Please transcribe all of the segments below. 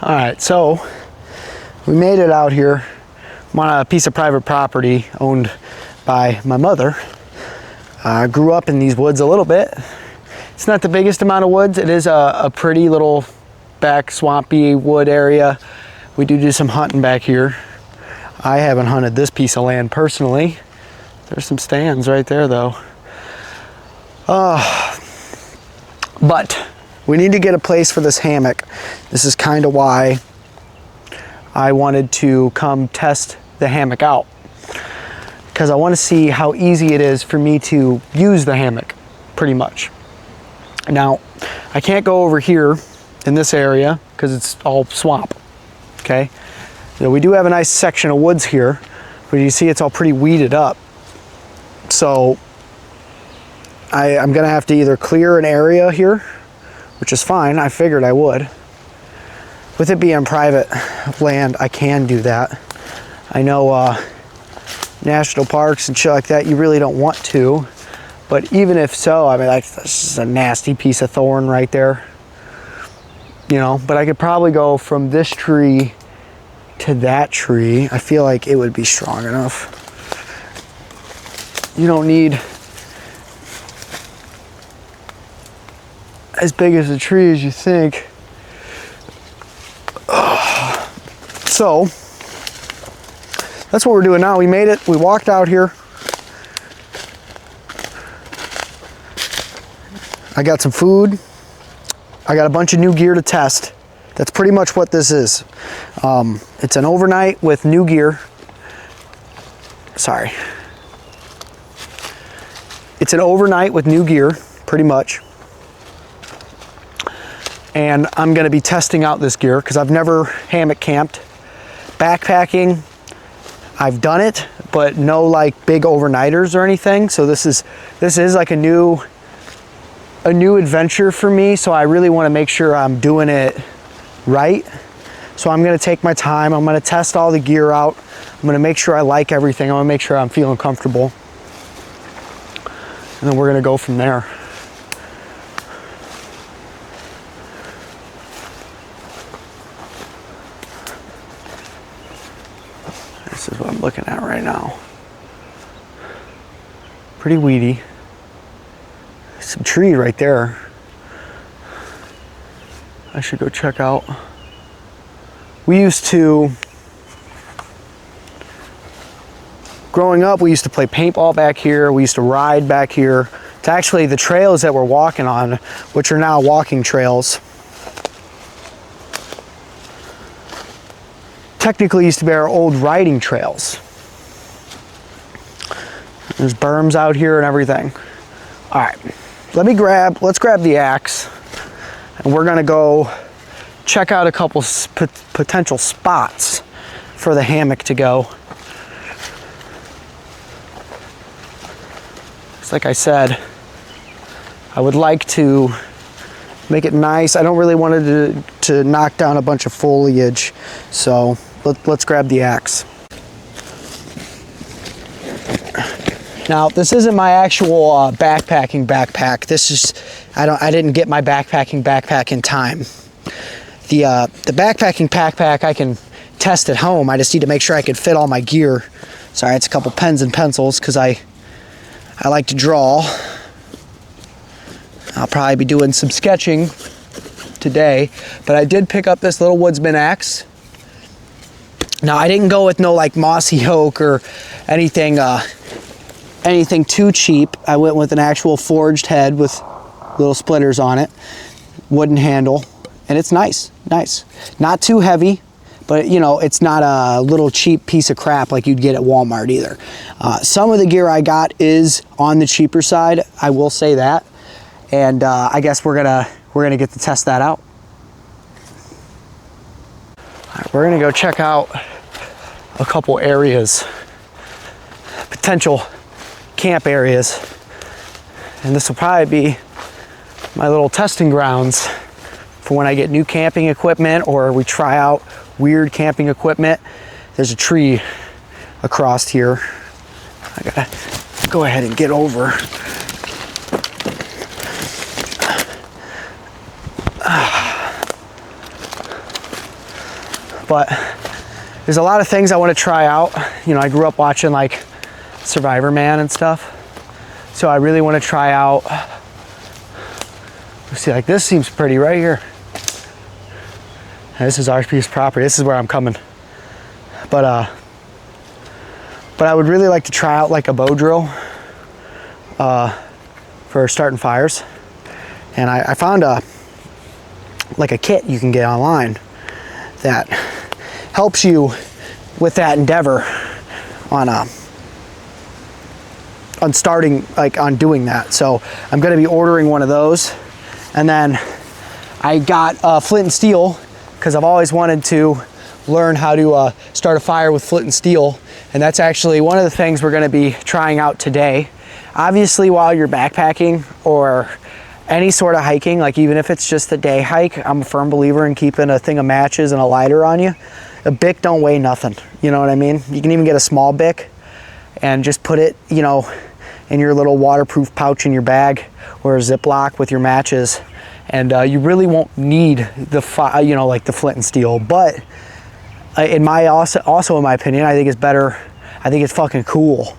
All right, so we made it out here. I'm on a piece of private property owned by my mother. I grew up in these woods a little bit. It's not the biggest amount of woods. It is a pretty little back swampy wood area. We do some hunting back here. I haven't hunted this piece of land personally. There's some stands right there though. But we need to get a place for this hammock. This is kind of why I wanted to come test the hammock out, because I want to see how easy it is for me to use the hammock, pretty much. Now, I can't go over here in this area because it's all swamp, okay? So we do have a nice section of woods here, but you see it's all pretty weeded up. So I'm gonna have to either clear an area here, which is fine, I figured I would. With it being private land, I can do that. I know national parks and shit like that, you really don't want to, but even if so, I mean, like, this is a nasty piece of thorn right there, you know, but I could probably go from this tree to that tree. I feel like it would be strong enough. You don't need as big as a tree as you think. So that's what we're doing now. We made it. We walked out here. I got some food. I got a bunch of new gear to test. That's pretty much what this is. It's an overnight with new gear. Sorry. It's an overnight with new gear, pretty much. And I'm gonna be testing out this gear because I've never hammock camped. Backpacking, I've done it, but no like big overnighters or anything. So this is like a new adventure for me. So I really want to make sure I'm doing it right. So I'm gonna take my time. I'm gonna test all the gear out. I'm gonna make sure I like everything. I'm gonna make sure I'm feeling comfortable. And then we're gonna go from there. This is what I'm looking at right now. Pretty weedy. Some tree right there. I should go check out. Growing up, we used to play paintball back here. We used to ride back here. It's actually the trails that we're walking on, which are now walking trails. Technically used to be our old riding trails. There's berms out here and everything. All right, let's grab the axe, and we're gonna go check out a couple potential spots for the hammock to go. Just like I said, I would like to make it nice. I don't really want it to knock down a bunch of foliage, so let's grab the axe. Now, this isn't my actual backpacking backpack. This is, I didn't get my backpacking backpack in time. The backpacking backpack I can test at home. I just need to make sure I can fit all my gear. Sorry, it's a couple pens and pencils because I like to draw. I'll probably be doing some sketching today, but I did pick up this little woodsman axe. Now, I didn't go with no like mossy oak or anything too cheap. I went with an actual forged head with little splitters on it, wooden handle, and it's nice. Not too heavy, but you know, it's not a little cheap piece of crap like you'd get at Walmart either. Some of the gear I got is on the cheaper side, I will say that, and I guess we're gonna get to test that out. All right, we're gonna go check out a couple areas, potential camp areas, and this will probably be my little testing grounds for when I get new camping equipment or we try out weird camping equipment. There's a tree across here. I gotta go ahead and get over. but there's a lot of things I want to try out. You know, I grew up watching like Survivor Man and stuff, so I really want to try out. Let's see, like this seems pretty right here. And this is our piece of property. This is where I'm coming. But I would really like to try out like a bow drill for starting fires. And I found like a kit you can get online that helps you with that endeavor on starting, like on doing that. So I'm gonna be ordering one of those. And then I got flint and steel, because I've always wanted to learn how to start a fire with flint and steel. And that's actually one of the things we're gonna be trying out today. Obviously, while you're backpacking or any sort of hiking, like even if it's just a day hike, I'm a firm believer in keeping a thing of matches and a lighter on you. A Bic don't weigh nothing, you know what I mean? You can even get a small Bic and just put it, you know, in your little waterproof pouch in your bag or a Ziploc with your matches. And you really won't need the, you know, like the flint and steel. But in my, also in my opinion, I think it's better, I think it's fucking cool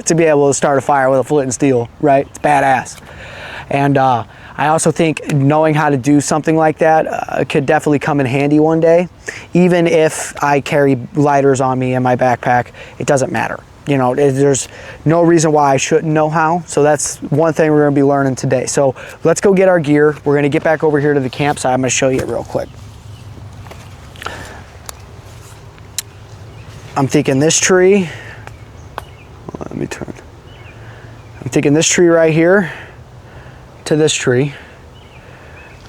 to be able to start a fire with a flint and steel, right? It's badass. And I also think knowing how to do something like that could definitely come in handy one day. Even if I carry lighters on me in my backpack, it doesn't matter. You know, there's no reason why I shouldn't know how. So that's one thing we're gonna be learning today. So let's go get our gear. We're gonna get back over here to the campsite. I'm gonna show you it real quick. I'm thinking this tree, let me turn. I'm thinking this tree right here to this tree.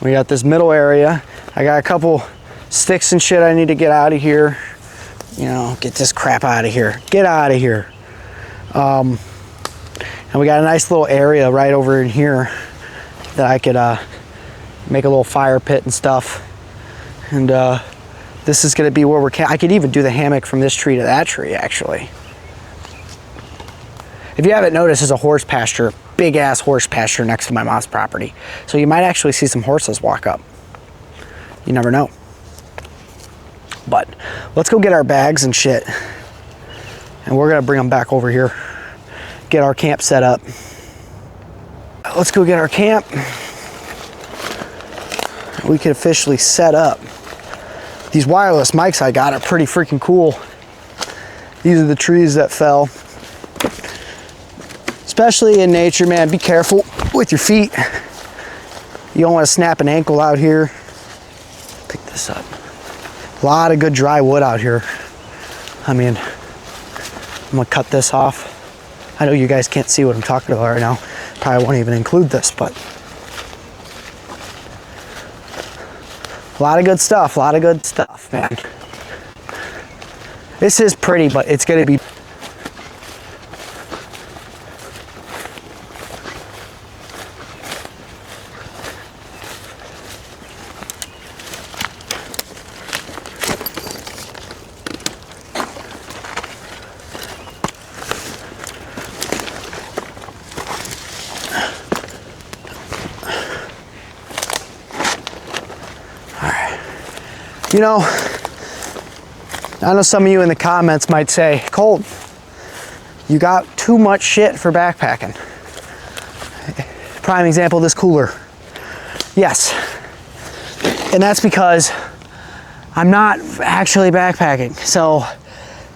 We got this middle area. I got a couple sticks and shit I need to get out of here. You know, get this crap out of here. Get out of here. And we got a nice little area right over in here that I could make a little fire pit and stuff. And this is gonna be where we're I could even do the hammock from this tree to that tree, actually. If you haven't noticed, there's a horse pasture, big ass horse pasture next to my mom's property. So you might actually see some horses walk up. You never know. But let's go get our bags and shit. And we're gonna bring them back over here. Get our camp set up. Let's go get our camp. We can officially set up. These wireless mics I got are pretty freaking cool. These are the trees that fell. Especially in nature, man, be careful with your feet. You don't want to snap an ankle out here. Pick this up. A lot of good dry wood out here. I mean, I'm gonna cut this off. I know you guys can't see what I'm talking about right now. Probably won't even include this, but a lot of good stuff, man. This is pretty, but it's gonna be You know, I know some of you in the comments might say, Colt, you got too much shit for backpacking. Prime example, this cooler. Yes, and that's because I'm not actually backpacking. So,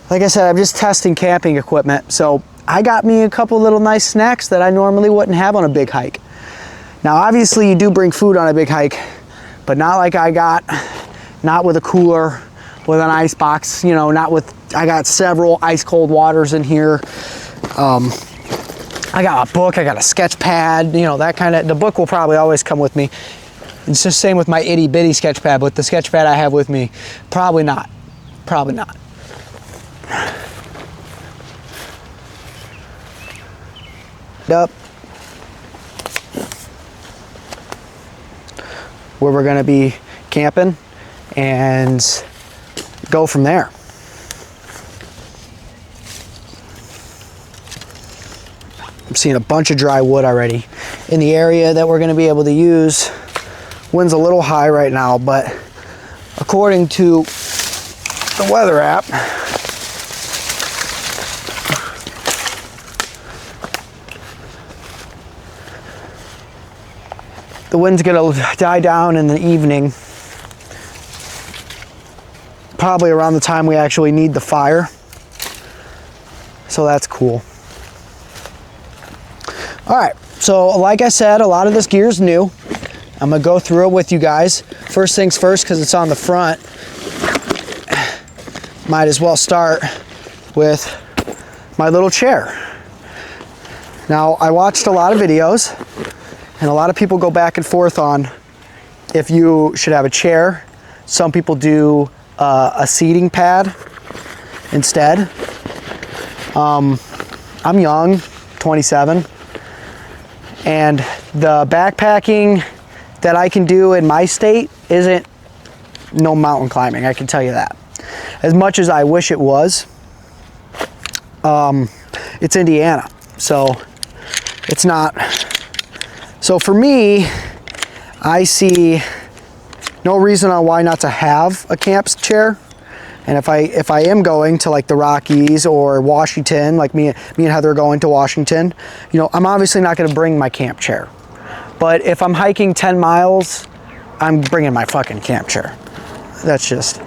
like I said, I'm just testing camping equipment. So I got me a couple little nice snacks that I normally wouldn't have on a big hike. Now, obviously you do bring food on a big hike, but not like I got. Not with a cooler, with an ice box, you know, not with, I got several ice cold waters in here. I got a book, I got a sketch pad, you know, that kind of, the book will probably always come with me. It's the same with my itty bitty sketch pad, but the sketch pad I have with me, probably not. Up. Where we're gonna be camping and go from there. I'm seeing a bunch of dry wood already in the area that we're going to be able to use. Wind's a little high right now, but according to the weather app. The wind's gonna die down in the evening, probably around the time we actually need the fire. So that's cool. All right, so like I said, a lot of this gear is new. I'm gonna go through it with you guys. First things first, because it's on the front, might as well start with my little chair. Now, I watched a lot of videos, and a lot of people go back and forth on if you should have a chair. Some people do a seating pad instead. I'm young, 27, and the backpacking that I can do in my state isn't no mountain climbing, I can tell you that. As much as I wish it was, it's Indiana, so it's not. So for me, I see no reason on why not to have a camp chair. And if I am going to like the Rockies or Washington, like me and Heather are going to Washington, you know, I'm obviously not going to bring my camp chair. But if I'm hiking 10 miles, I'm bringing my fucking camp chair. That's just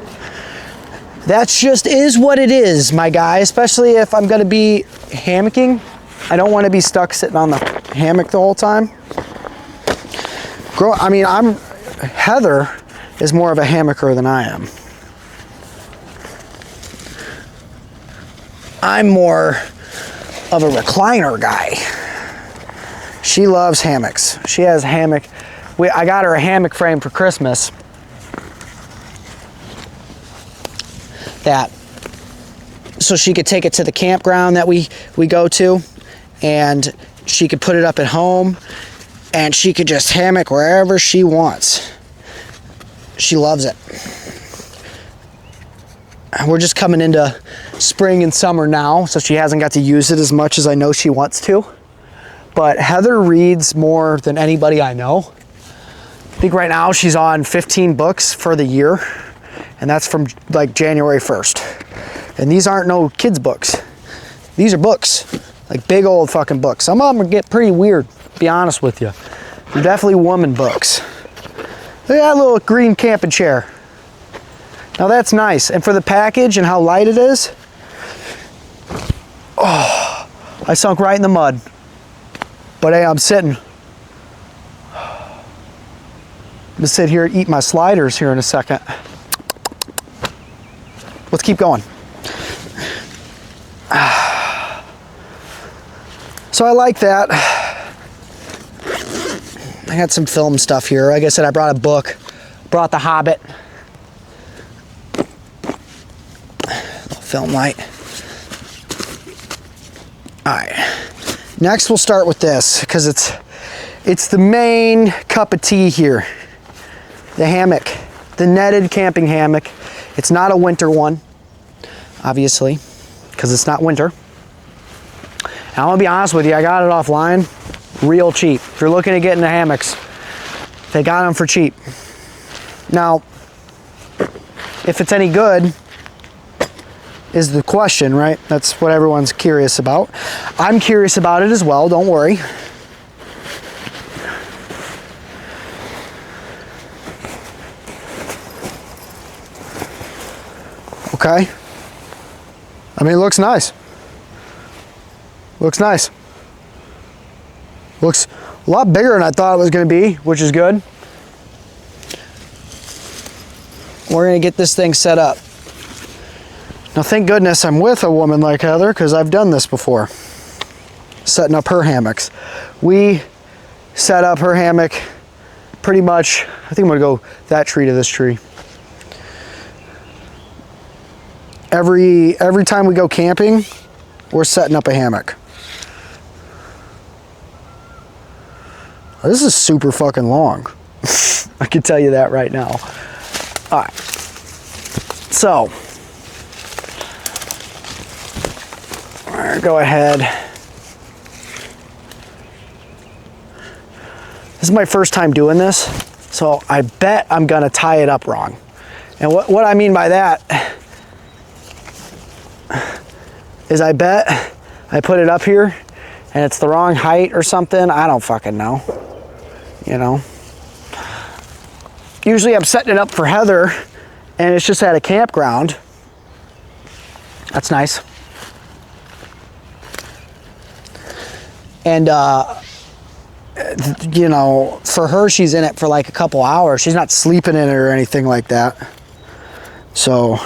is what it is, my guy. Especially if I'm going to be hammocking. I don't want to be stuck sitting on the hammock the whole time. I mean, Heather is more of a hammocker than I am. I'm more of a recliner guy. She loves hammocks. She has a hammock. I got her a hammock frame for Christmas. So she could take it to the campground that we go to, and she could put it up at home, and she could just hammock wherever she wants. She loves it. We're just coming into spring and summer now, so she hasn't got to use it as much as I know she wants to. But Heather reads more than anybody I know. I think right now she's on 15 books for the year, and that's from like January 1st. And these aren't no kids' books. These are books, like big old fucking books. Some of them get pretty weird, to be honest with you. They're definitely woman books. Look at that little green camping chair. Now that's nice. And for the package and how light it is, oh, I sunk right in the mud. But hey, I'm sitting. I'm gonna sit here and eat my sliders here in a second. Let's keep going. So I like that. I got some film stuff here. Like I said, I brought a book. Brought The Hobbit. Film light. All right. Next, we'll start with this because it's the main cup of tea here. The hammock, the netted camping hammock. It's not a winter one, obviously, because it's not winter. And I'm gonna be honest with you, I got it offline, real cheap. If you're looking at getting the hammocks, they got them for cheap. Now, if it's any good, is the question, right? That's what everyone's curious about. I'm curious about it as well, don't worry. Okay. I mean, it looks nice. Looks nice. Looks a lot bigger than I thought it was going to be, which is good. We're going to get this thing set up. Now, thank goodness I'm with a woman like Heather, because I've done this before. Setting up her hammocks. We set up her hammock pretty much, I think I'm going to go that tree to this tree. Every time we go camping, we're setting up a hammock. This is super fucking long. I can tell you that right now. All right. So, go ahead. This is my first time doing this, so I bet I'm gonna tie it up wrong. And what I mean by that is I bet I put it up here and it's the wrong height or something. I don't fucking know, you know. Usually I'm setting it up for Heather and it's just at a campground. That's nice. And you know, for her, she's in it for like a couple hours. She's not sleeping in it or anything like that. So I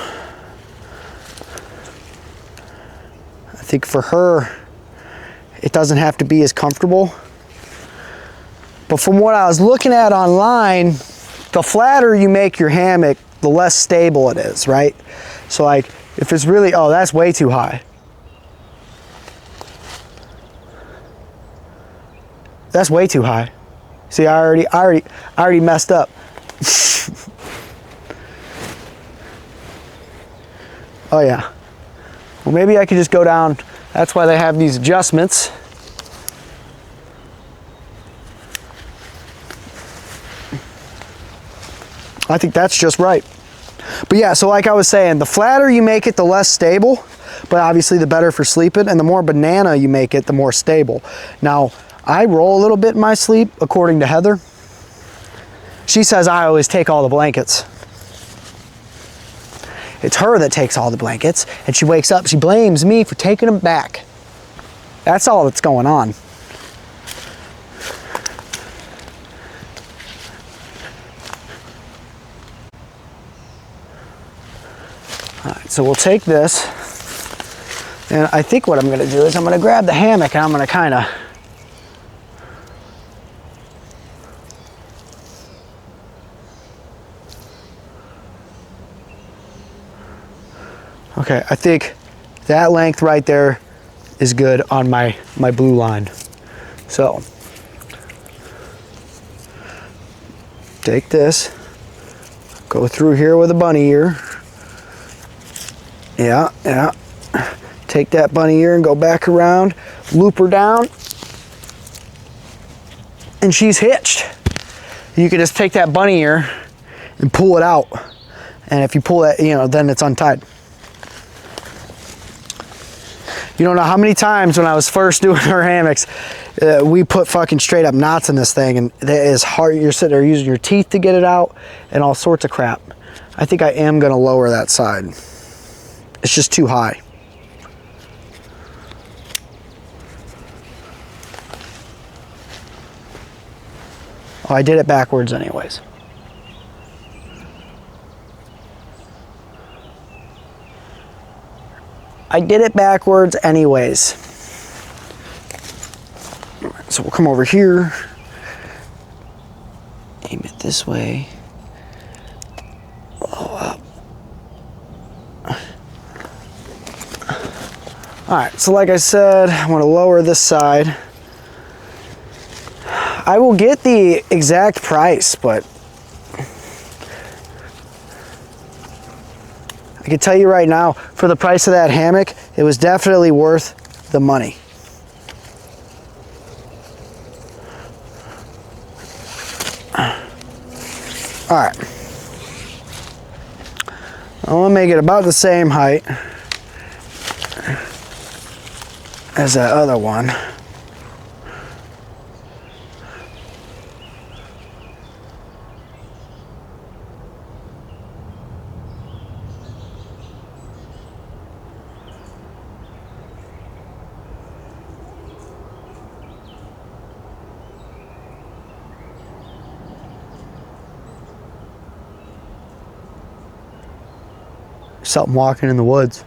think for her, it doesn't have to be as comfortable. But from what I was looking at online, the flatter you make your hammock, the less stable it is, right? So like, if it's really, oh, that's way too high. That's way too high. See, I already messed up. Oh yeah. Well, maybe I could just go down. That's why they have these adjustments. I think that's just right. But yeah, so like I was saying, the flatter you make it, the less stable, but obviously the better for sleeping, and the more banana you make it, the more stable. Now, I roll a little bit in my sleep, according to Heather. She says I always take all the blankets. It's her that takes all the blankets, and she wakes up, she blames me for taking them back. That's all that's going on. All right, so we'll take this, and I think what I'm gonna do is I'm gonna grab the hammock and I'm gonna kinda okay, I think that length right there is good on my blue line. So, take this, go through here with a bunny ear. Yeah, yeah. Take that bunny ear and go back around, loop her down, and she's hitched. You can just take that bunny ear and pull it out. And if you pull that, you know, then it's untied. You don't know how many times when I was first doing our hammocks, we put fucking straight up knots in this thing, and it is hard. You're sitting there using your teeth to get it out and all sorts of crap. I think I am gonna lower that side. It's just too high. Oh, I did it backwards anyways. I did it backwards anyways. So we'll come over here, aim it this way, blow up. All right, so like I said, I want to lower this side. I will get the exact price, but I can tell you right now, for the price of that hammock, it was definitely worth the money. All right. I want to make it about the same height as that other one. Something walking in the woods.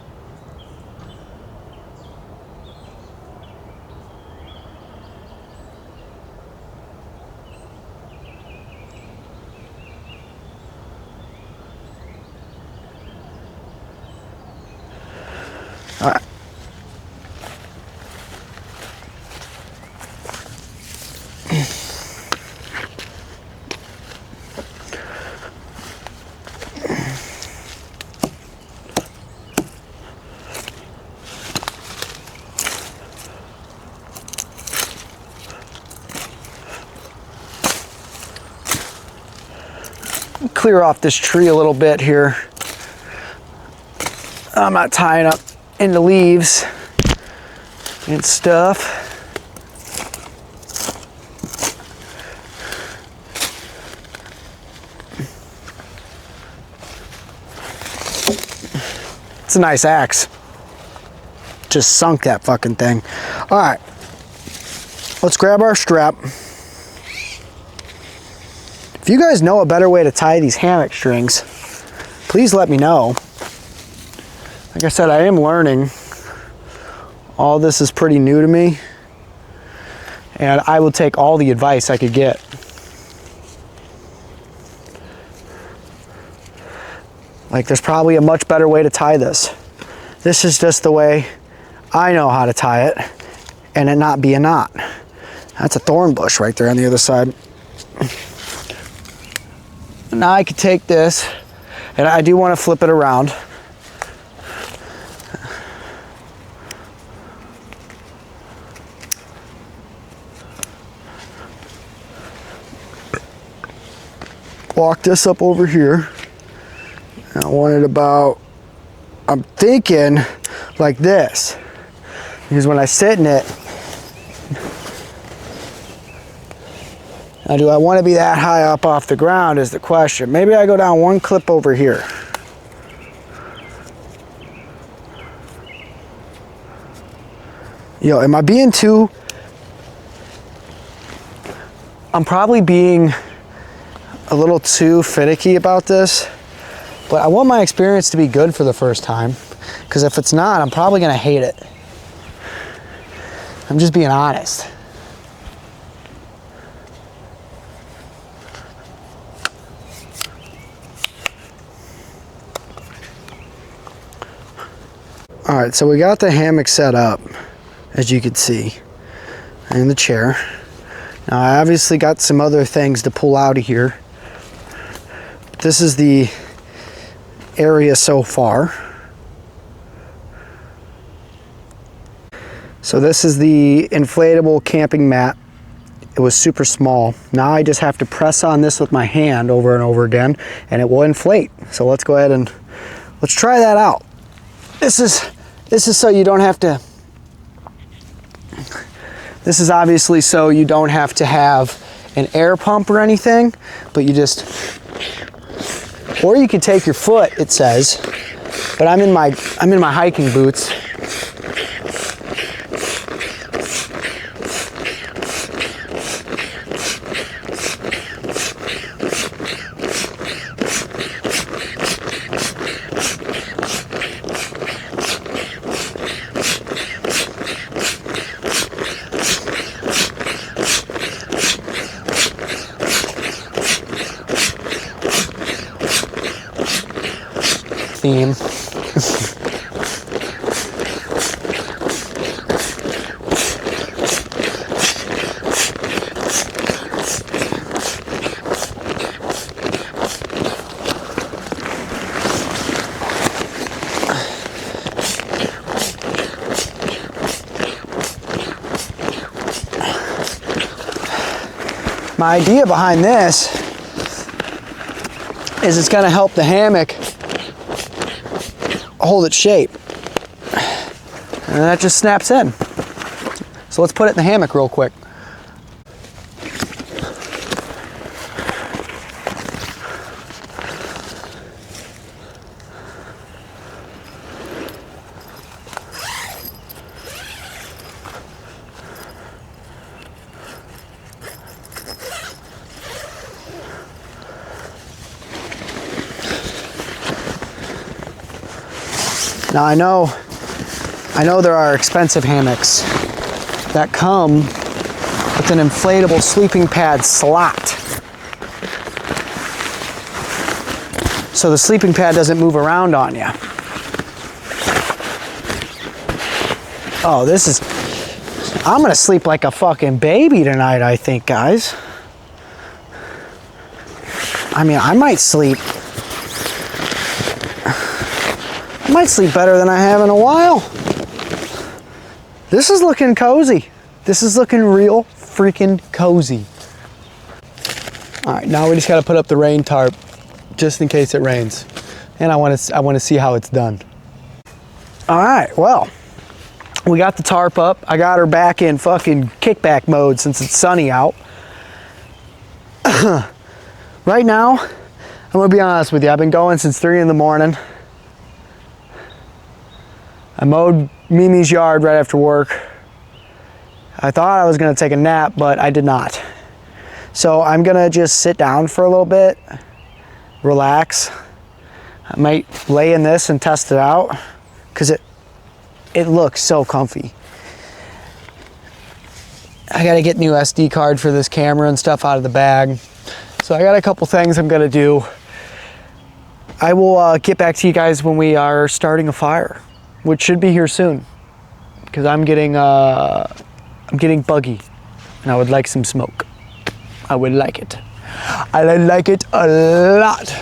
All right. Clear off this tree a little bit here. I'm not tying up into leaves. and stuff. It's a nice axe. Just sunk that fucking thing. All right, let's grab our strap. If you guys know a better way to tie these hammock strings, please let me know. Like I said, I am learning. All this is pretty new to me, and I will take all the advice I could get. Like, there's probably a much better way to tie this. This is just the way I know how to tie it and it not be a knot. That's a thorn bush right there on the other side. Now I could take this, and I do want to flip it around. Walk this up over here. I want it about, I'm thinking like this, because when I sit in it, now do I want to be that high up off the ground is the question. Maybe I go down one clip over here. Yo, am I being too, I'm probably being a little too finicky about this. But I want my experience to be good for the first time, because if it's not, I'm probably gonna hate it. I'm just being honest. All right, so we got the hammock set up, as you can see, and the chair. Now I obviously got some other things to pull out of here. This is the area so far. So this is the inflatable camping mat. It was super small. Now I just have to press on this with my hand over and over again and it will inflate. So let's go ahead and let's try that out. This is so you don't have to, this is obviously so you don't have to have an air pump or anything, but you just, or you could take your foot, it says, but I'm in my hiking boots. Theme. My idea behind this is it's going to help the hammock hold its shape, and that just snaps in. So let's put it in the hammock real quick. Now I know there are expensive hammocks that come with an inflatable sleeping pad slot. So the sleeping pad doesn't move around on you. Oh, I'm gonna sleep like a fucking baby tonight, I think, guys. I mean, I might sleep better than I have in a while. This is looking cozy. This is looking real freaking cozy. All right, now we just got to put up the rain tarp just in case it rains. And I want to see how it's done. All right, well, We got the tarp up. I got her back in fucking kickback mode since it's sunny out. Right now, I'm gonna be honest with you. I've been going since 3 in the morning. I mowed Mimi's yard right after work. I thought I was gonna take a nap, but I did not. So I'm gonna just sit down for a little bit, relax. I might lay in this and test it out because it looks so comfy. I gotta get new SD card for this camera and stuff out of the bag. So I got a couple things I'm gonna do. I will get back to you guys when we are starting a fire, which should be here soon, because I'm getting buggy, and I would like some smoke. I would like it. I like it a lot.